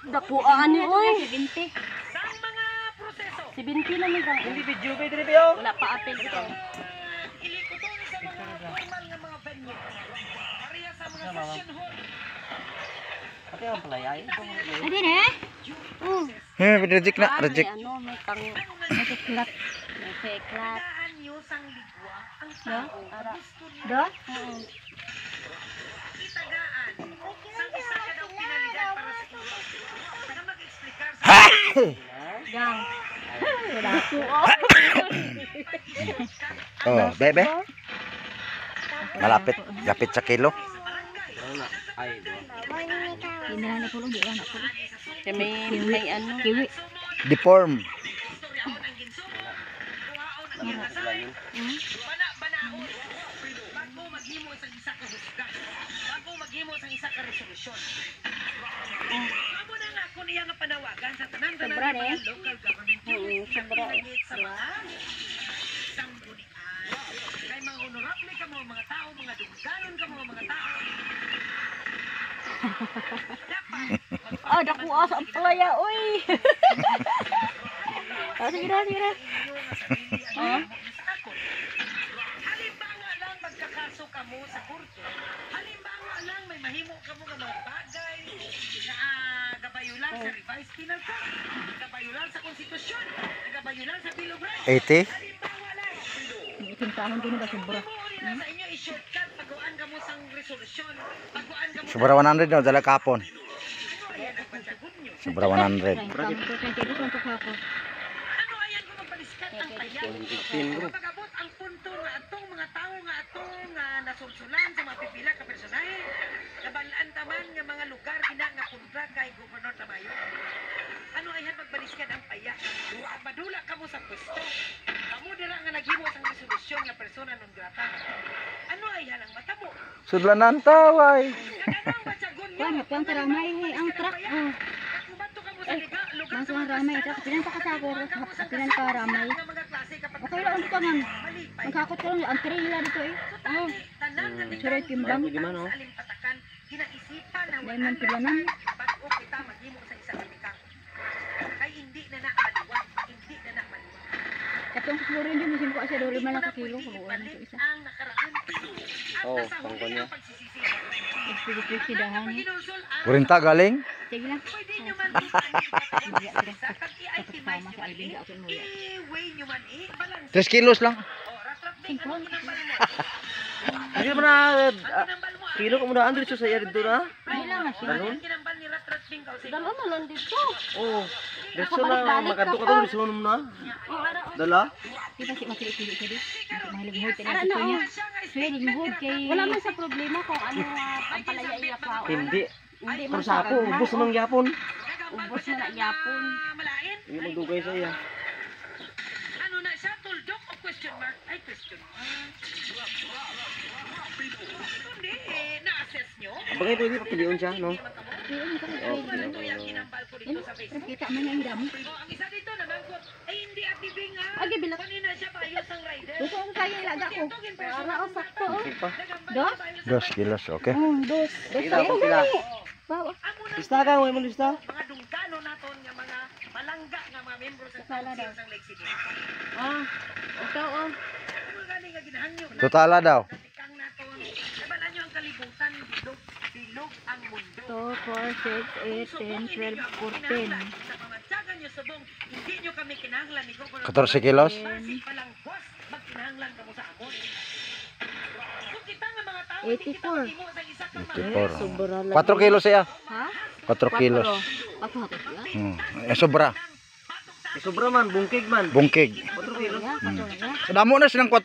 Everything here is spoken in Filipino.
Dakuan ni oy. 70. Sang mga proseso. 70 na ni bang. Hindi video ba diri biyo? Wala pa apel ito. Ilikuton sa mga formal nga mga venue. Pareha sa mga session hall. Pati ang palayay. Adi ne? Reject na, reject. Ano, may pang seklat. May seklat. Daan nyo sang ligwa ang tao Ara. gusto niyo Do? itagaan. Sang isa ka daw pinalidad para sa inyo. Na mag-explicar sa Gang. Dakuan. Oh, bebe. Malapit, lapit sa kilo. Ay. Hindi na nakulong di ba nakulong. Kaya may ano. Kiwi. Deform. istoryaon ang ginsugo. Kuhaon ang ginasay. Bana-banaon. Bago maghimo sa isa ka husga. Bago maghimo sa isa ka resolusyon. Amo na nga ako niya nga panawagan sa tanan-tanan Sobra, ng mga eh. local government units na Sobra, eh. pinagit sa mga sanggunian. Kay mga honorable ka mga tao, mga dugganon ka mga tao. Dapat Ah, dakuan sa ampalaya oy. Ah, sige na, sige na. Halimbawa lang magkakaso ka mo sa korte. Halimbawa lang may mahimo ka mo nga mga bagay na gabayulan sa revised penal code, gabayulan sa konstitusyon, gabayulan sa Bill of Rights. 80. Halimbawa lang. Iting tahon din ba sobra. Muli na sa inyo i-shortcut pagkuan ka mo sang resolusyon. Pagkuan ka mo Sobra 100 no, dala kapon. ayan ang pagsagot nyo. Sobra 100. Ano ayan kung magpaliskat ang payan? Pagabot ang punto nga atong mga tao nga atong nasulsulan sa mga pipila ka personahe. Nabalaan taman nga mga lugar ina nga kontra kay Gobernador Tamayo. Ano ayan magbaliskat ang paya? Madula ka mo sa pwesto. Kamu dira nga naghimo sang resolusyon nga persona non grata. Ano ayan ang matabo? Sudlanan taway. Kaganang batsagon nyo. Kuan pang karamay ang truck. Oh. Kumato ka mo sa lugar Mas ang ramay ito. Pinan pa kasako. Pinan pa ramay. Okay lang dito man. Magkakot ko lang. Ang tiri nila dito eh. Oh. Suray timbang. Dahil man pilanan. Bago kita maghimo sa isa ka tikang. Kay hindi na maliwag. Hindi na maliwag. Katong siguro yun. Misin ko siya 2 lang ka kilo. Kaluan na ito isa. Ang nakaraan. Oh, At nasa huli pangkon niya. ang pagsisisi. Nagpigit sidahan eh. Ginulsol ang 40 galing. Sige lang. pwede nyo man sa kag-i-itemize nyo man i-weigh nyo man balance. 3 kilos lang. Ratrat din ang kinambal mo. Hindi mo na Kinambal mo. kilo ko muna andri sa iya dito na. Hindi lang nga siya. Ang kinambal ni Ratrat din ka. Dalo na lang dito. Oh. Deso na makadto ka to deso mo na. Dala. Di ba si masili-sili siya di? Mahilig-hod ka na dito niya. Mahilig-hod kay... Wala man sa problema kung ano ang palaya iya pa. Hindi. Hindi Pero man sa ako, ubos namang yapon. Ubos na na yapon. Malain. Hindi magdugay sa iya. Ano na siya? Tuldok o question mark? Ay, question mark. Hindi, na-assess nyo? Bagay pwede papilion siya, no? Ito yung kinambal ko dito sa Facebook. Kita man yung damo. Ang isa dito naman ko, ay hindi at ibing nga. Agi bilat. Kanina siya paayos ang rider. Gusto ko kaya ilaga ko. Para o sakto o. Sige pa. Dos? 2 kilos, okay. Dos. Dos Pila sa pa pila. Bawa. Lista ka, way mo lista. Mga dungkano naton nga mga malangga nga mga membro sa Sala daw. council sang Lake City. Ah. Ito o. Ano gani nga ginahangyo na Totala daw. katikang naton. Nabalaan nyo ang kalibutan, bilog ang mundo. 2, 4, 6, 8, 10, 12, 14. Sa pamatyagan nyo subong, hindi nyo kami kinahanglan ni Gobernador 14 kilos. Basi palang boss, magkinahanglan ka mo sa amon. Kung kita nga mga tao, hindi kita 84. maghimo sa isa ka mga 84. Sobra lang. 4 kilos siya. Ha? 4 kilos. Ako hatos ya. Sobra. Sobra man, bungkig man. Bungkig. 4 kilos. Ya, pato na ya. Damo na silang 4.